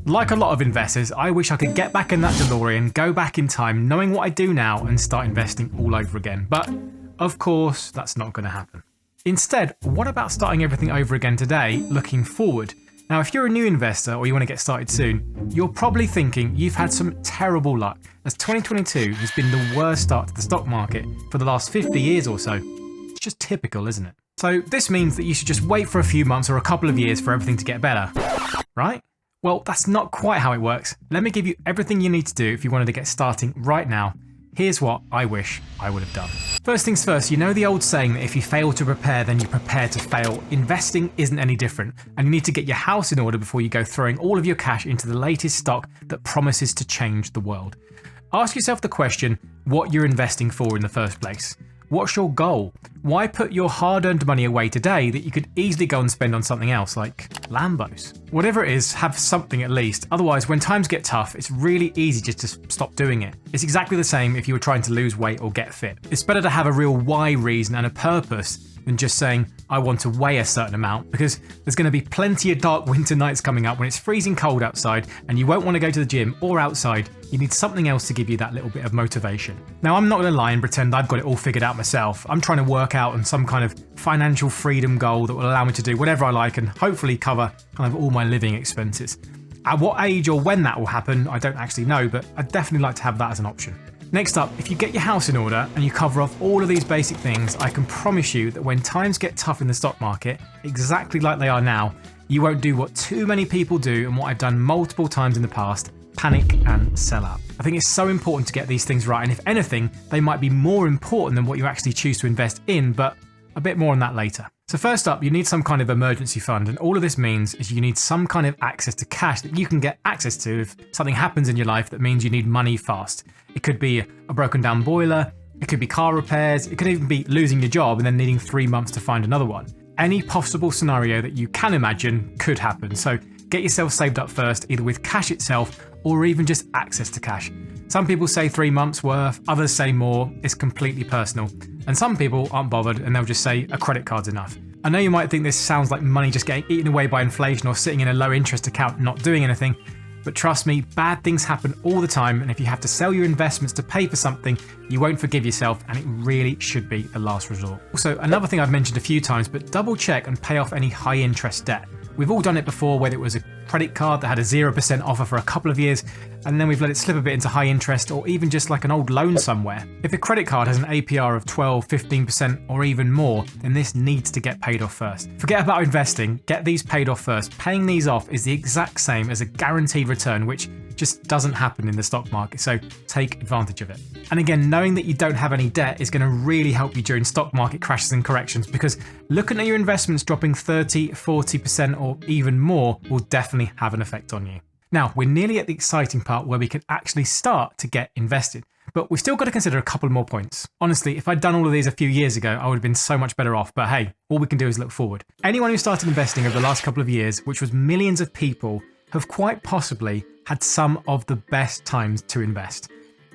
Like a lot of investors, I wish I could get back in that DeLorean, go back in time, knowing what I do now and start investing all over again. But of course, that's not going to happen. Instead, what about starting everything over again today, looking forward? Now, if you're a new investor or you want to get started soon, you're probably thinking you've had some terrible luck, as 2022 has been the worst start to the stock market for the last 50 years or so. It's just typical, isn't it? So this means that you should just wait for a few months or a couple of years for everything to get better, right? Well, that's not quite how it works. Let me give you everything you need to do if you wanted to get starting right now. Here's what I wish I would have done. First things first, you know the old saying that if you fail to prepare, then you prepare to fail. Investing isn't any different, and you need to get your house in order before you go throwing all of your cash into the latest stock that promises to change the world. Ask yourself the question, what you're investing for in the first place. What's your goal? Why put your hard-earned money away today that you could easily go and spend on something else, like Lambos? Whatever it is, have something at least. Otherwise, when times get tough, it's really easy just to stop doing it. It's exactly the same if you were trying to lose weight or get fit. It's better to have a real why reason and a purpose than just saying, I want to weigh a certain amount, because there's going to be plenty of dark winter nights coming up when it's freezing cold outside and you won't want to go to the gym or outside. You need something else to give you that little bit of motivation. Now, I'm not going to lie and pretend I've got it all figured out myself. I'm trying to work out on some kind of financial freedom goal that will allow me to do whatever I like and hopefully cover kind of all my living expenses. At what age or when that will happen, I don't actually know, but I'd definitely like to have that as an option. Next up, if you get your house in order and you cover off all of these basic things, I can promise you that when times get tough in the stock market, exactly like they are now, you won't do what too many people do and what I've done multiple times in the past, panic and sell out. I think it's so important to get these things right, and if anything, they might be more important than what you actually choose to invest in, but a bit more on that later. So first up, you need some kind of emergency fund, and all of this means is you need some kind of access to cash that you can get access to if something happens in your life that means you need money fast. It could be a broken down boiler, it could be car repairs, it could even be losing your job and then needing 3 months to find another one. Any possible scenario that you can imagine could happen, so get yourself saved up first, either with cash itself or even just access to cash. Some people say 3 months worth, others say more, it's completely personal. And some people aren't bothered and they'll just say a credit card's enough. I know you might think this sounds like money just getting eaten away by inflation or sitting in a low interest account not doing anything, but trust me, bad things happen all the time, and if you have to sell your investments to pay for something, you won't forgive yourself, and it really should be a last resort. Also, another thing I've mentioned a few times, but double check and pay off any high interest debt. We've all done it before, whether it was a credit card that had a 0% offer for a couple of years, and then we've let it slip a bit into high interest, or even just like an old loan somewhere. If a credit card has an APR of 12, 15% or even more, then this needs to get paid off first. Forget about investing, get these paid off first. Paying these off is the exact same as a guaranteed return, which just doesn't happen in the stock market, so take advantage of it. And again, knowing that you don't have any debt is going to really help you during stock market crashes and corrections, because looking at your investments dropping 30, 40% or even more will definitely have an effect on you. Now, we're nearly at the exciting part where we can actually start to get invested, but we've still got to consider a couple more points. Honestly, if I'd done all of these a few years ago, I would have been so much better off, but hey, all we can do is look forward. Anyone who started investing over the last couple of years, which was millions of people, have quite possibly had some of the best times to invest.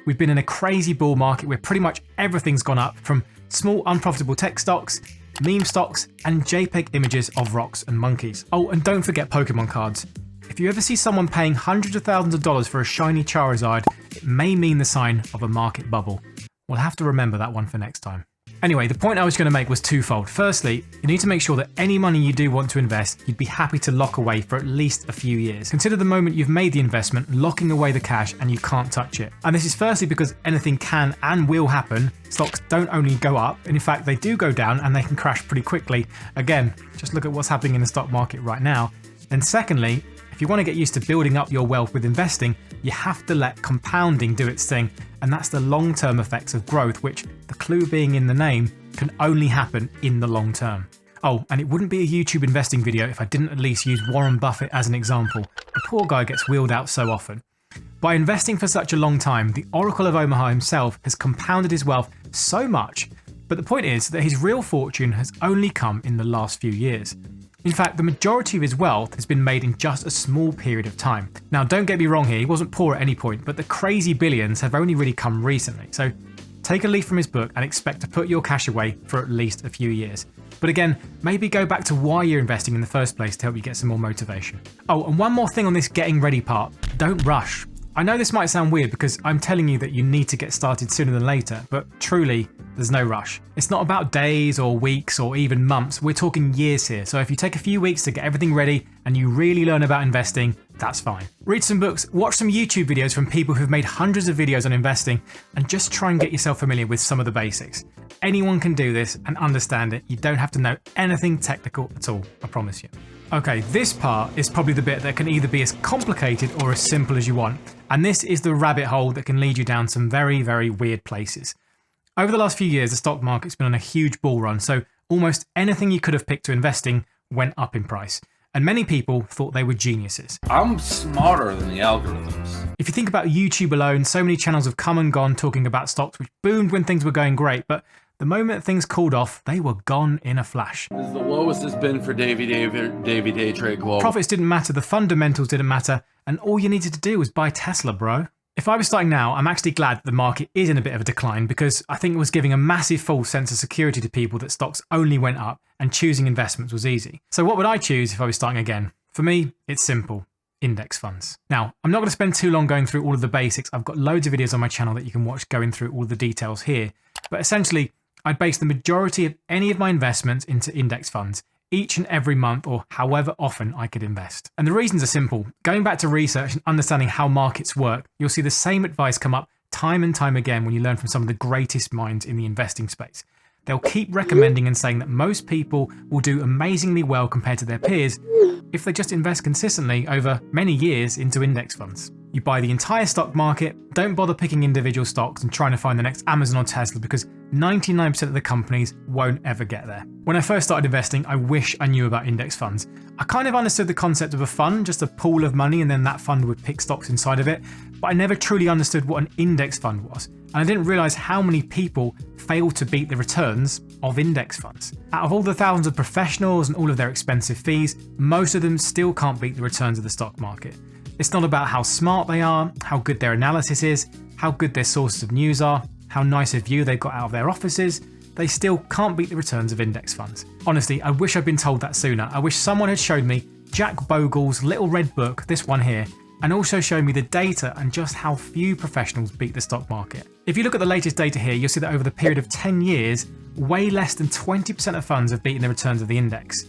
We've been in a crazy bull market where pretty much everything's gone up, from small unprofitable tech stocks, meme stocks, and JPEG images of rocks and monkeys. Oh, and don't forget Pokemon cards. If you ever see someone paying hundreds of thousands of dollars for a shiny Charizard, it may mean the sign of a market bubble. We'll have to remember that one for next time. Anyway, the point I was going to make was twofold. Firstly, you need to make sure that any money you do want to invest, you'd be happy to lock away for at least a few years. Consider the moment you've made the investment, locking away the cash, and you can't touch it. And this is firstly because anything can and will happen. Stocks don't only go up, and in fact they do go down and they can crash pretty quickly. Again, just look at what's happening in the stock market right now. And secondly, if you want to get used to building up your wealth with investing, you have to let compounding do its thing, and that's the long-term effects of growth, which, the clue being in the name, can only happen in the long term. Oh, and it wouldn't be a YouTube investing video if I didn't at least use Warren Buffett as an example. The poor guy gets wheeled out so often. By investing for such a long time, the Oracle of Omaha himself has compounded his wealth so much, but the point is that his real fortune has only come in the last few years. In fact, the majority of his wealth has been made in just a small period of time. Now, don't get me wrong here, he wasn't poor at any point, but the crazy billions have only really come recently. So take a leaf from his book and expect to put your cash away for at least a few years. But again, maybe go back to why you're investing in the first place to help you get some more motivation. Oh, and one more thing on this getting ready part, don't rush. I know this might sound weird because I'm telling you that you need to get started sooner than later, but truly, there's no rush. It's not about days or weeks or even months, we're talking years here. So if you take a few weeks to get everything ready and you really learn about investing, that's fine. Read some books, watch some YouTube videos from people who've made hundreds of videos on investing, and just try and get yourself familiar with some of the basics. Anyone can do this and understand it. You don't have to know anything technical at all, I promise you. Okay, this part is probably the bit that can either be as complicated or as simple as you want. And this is the rabbit hole that can lead you down some very, very weird places. Over the last few years, the stock market's been on a huge bull run, so almost anything you could have picked to invest in went up in price. And many people thought they were geniuses. I'm smarter than the algorithms. If you think about YouTube alone, so many channels have come and gone talking about stocks which boomed when things were going great, but the moment things cooled off, they were gone in a flash. This is the lowest it's been for Davy Day Trade Global. Profits didn't matter, the fundamentals didn't matter, and all you needed to do was buy Tesla, bro. If I was starting now, I'm actually glad that the market is in a bit of a decline because I think it was giving a massive false sense of security to people that stocks only went up and choosing investments was easy. So what would I choose if I was starting again? For me, it's simple. Index funds. Now, I'm not going to spend too long going through all of the basics. I've got loads of videos on my channel that you can watch going through all the details here. But essentially, I'd base the majority of any of my investments into index funds each and every month or however often I could invest. And the reasons are simple. Going back to research and understanding how markets work, you'll see the same advice come up time and time again when you learn from some of the greatest minds in the investing space. They'll keep recommending and saying that most people will do amazingly well compared to their peers if they just invest consistently over many years into index funds. You buy the entire stock market, don't bother picking individual stocks and trying to find the next Amazon or Tesla because 99% of the companies won't ever get there. When I first started investing, I wish I knew about index funds. I kind of understood the concept of a fund, just a pool of money and then that fund would pick stocks inside of it, but I never truly understood what an index fund was. And I didn't realize how many people fail to beat the returns of index funds. Out of all the thousands of professionals and all of their expensive fees, most of them still can't beat the returns of the stock market. It's not about how smart they are, how good their analysis is, how good their sources of news are, how nice a view they've got out of their offices. They still can't beat the returns of index funds. Honestly, I wish I'd been told that sooner. I wish someone had showed me Jack Bogle's little red book, this one here, and also showed me the data and just how few professionals beat the stock market. If you look at the latest data here, you'll see that over the period of 10 years, way less than 20% of funds have beaten the returns of the index.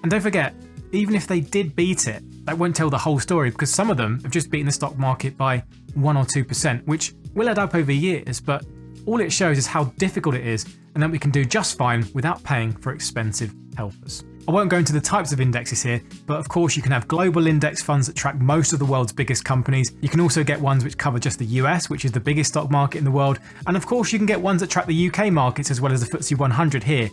And don't forget, even if they did beat it, that won't tell the whole story because some of them have just beaten the stock market by 1 or 2%, which will add up over years, but all it shows is how difficult it is and that we can do just fine without paying for expensive helpers. I won't go into the types of indexes here, but of course you can have global index funds that track most of the world's biggest companies. You can also get ones which cover just the US, which is the biggest stock market in the world. And of course you can get ones that track the UK markets as well as the FTSE 100 here.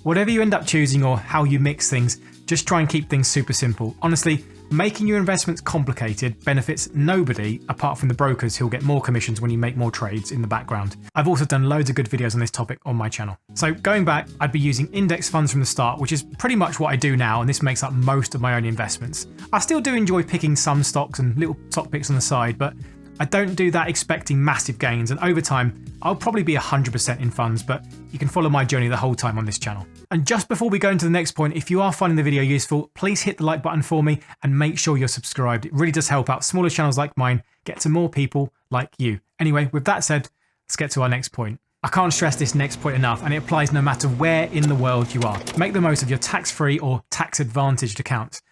Whatever you end up choosing or how you mix things, just try and keep things super simple. Honestly, making your investments complicated benefits nobody apart from the brokers who'll get more commissions when you make more trades in the background. I've also done loads of good videos on this topic on my channel. So going back, I'd be using index funds from the start, which is pretty much what I do now, and this makes up most of my own investments. I still do enjoy picking some stocks and little stock picks on the side, but I don't do that expecting massive gains, and over time, I'll probably be 100% in funds, but you can follow my journey the whole time on this channel. And just before we go into the next point, if you are finding the video useful, please hit the like button for me and make sure you're subscribed. It really does help out smaller channels like mine get to more people like you. Anyway, with that said, let's get to our next point. I can't stress this next point enough, and it applies no matter where in the world you are. Make the most of your tax-free or tax-advantaged accounts.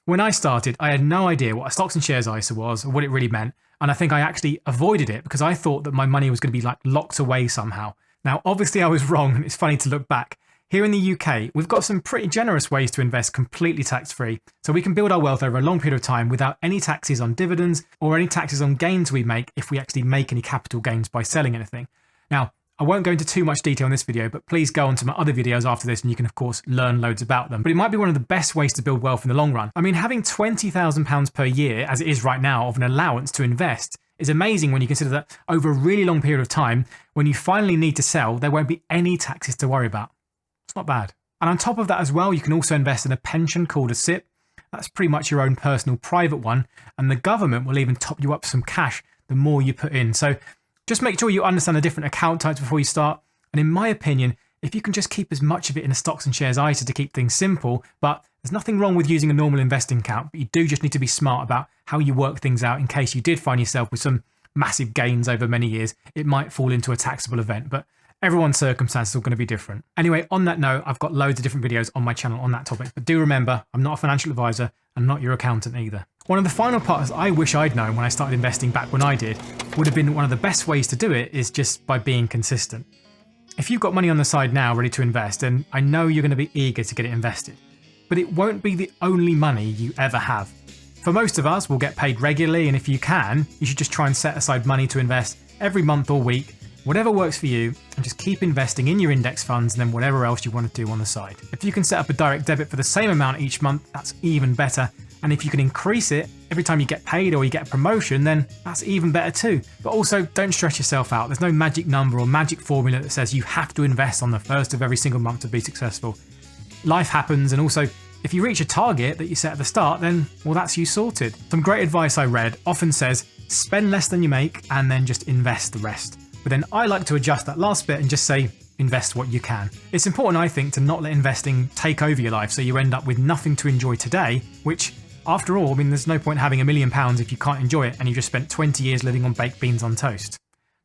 When I started, I had no idea what a stocks and shares ISA was or what it really meant, and I think I actually avoided it because I thought that my money was going to be like locked away somehow. Now, obviously I was wrong, and it's funny to look back. Here in the UK, we've got some pretty generous ways to invest completely tax-free, so we can build our wealth over a long period of time without any taxes on dividends or any taxes on gains we make if we actually make any capital gains by selling anything. Now, I won't go into too much detail in this video, but please go on to my other videos after this and you can of course learn loads about them. But it might be one of the best ways to build wealth in the long run. I mean, having £20,000 per year, as it is right now, of an allowance to invest is amazing when you consider that over a really long period of time, when you finally need to sell, there won't be any taxes to worry about. It's not bad. And on top of that as well, you can also invest in a pension called a SIP. That's pretty much your own personal private one, and the government will even top you up some cash the more you put in. So just make sure you understand the different account types before you start. And in my opinion, if you can just keep as much of it in a stocks and shares ISA to keep things simple, but there's nothing wrong with using a normal investing account, but you do just need to be smart about how you work things out in case you did find yourself with some massive gains over many years. It might fall into a taxable event, but everyone's circumstances are going to be different. Anyway, on that note, I've got loads of different videos on my channel on that topic, but do remember, I'm not a financial advisor and not your accountant either. One of the final parts I wish I'd known when I started investing back when I did would have been one of the best ways to do it is just by being consistent. If you've got money on the side now ready to invest, then I know you're going to be eager to get it invested, but it won't be the only money you ever have. For most of us, we'll get paid regularly, and if you can, you should just try and set aside money to invest every month or week, whatever works for you, and just keep investing in your index funds and then whatever else you want to do on the side. If you can set up a direct debit for the same amount each month, that's even better. And if you can increase it every time you get paid or you get a promotion, then that's even better too. But also, don't stress yourself out. There's no magic number or magic formula that says you have to invest on the first of every single month to be successful. Life happens, and also, if you reach a target that you set at the start, then, well, that's you sorted. Some great advice I read often says, spend less than you make and then just invest the rest. But then I like to adjust that last bit and just say, invest what you can. It's important, I think, to not let investing take over your life so you end up with nothing to enjoy today, which, after all, I mean, there's no point having £1 million if you can't enjoy it and you just spent 20 years living on baked beans on toast.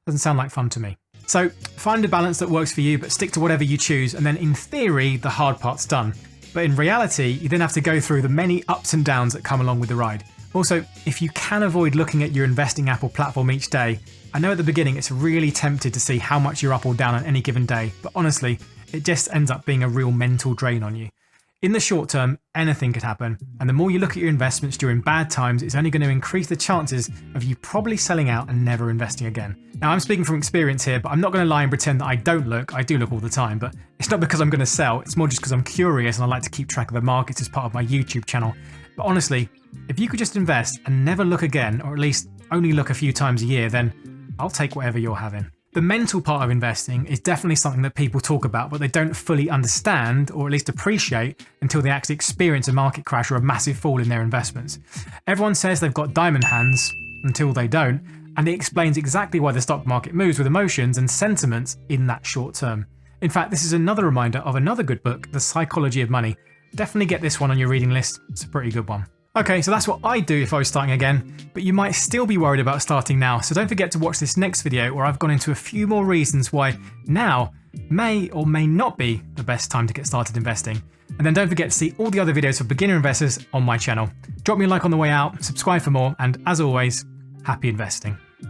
Doesn't sound like fun to me. So find a balance that works for you, but stick to whatever you choose, and then in theory, the hard part's done. But in reality, you then have to go through the many ups and downs that come along with the ride. Also, if you can avoid looking at your investing app or platform each day, I know at the beginning it's really tempted to see how much you're up or down on any given day, but honestly, it just ends up being a real mental drain on you. In the short term, anything could happen, and the more you look at your investments during bad times, it's only going to increase the chances of you probably selling out and never investing again. Now, I'm speaking from experience here, but I'm not going to lie and pretend that I don't look. I do look all the time, but it's not because I'm going to sell. It's more just because I'm curious and I like to keep track of the markets as part of my YouTube channel. But honestly, if you could just invest and never look again, or at least only look a few times a year, then I'll take whatever you're having. The mental part of investing is definitely something that people talk about, but they don't fully understand or at least appreciate until they actually experience a market crash or a massive fall in their investments. Everyone says they've got diamond hands until they don't, and it explains exactly why the stock market moves with emotions and sentiments in that short term. In fact, this is another reminder of another good book, The Psychology of Money. Definitely get this one on your reading list. It's a pretty good one. Okay, so that's what I'd do if I was starting again, but you might still be worried about starting now, so don't forget to watch this next video where I've gone into a few more reasons why now may or may not be the best time to get started investing. And then don't forget to see all the other videos for beginner investors on my channel. Drop me a like on the way out, subscribe for more, and as always, happy investing.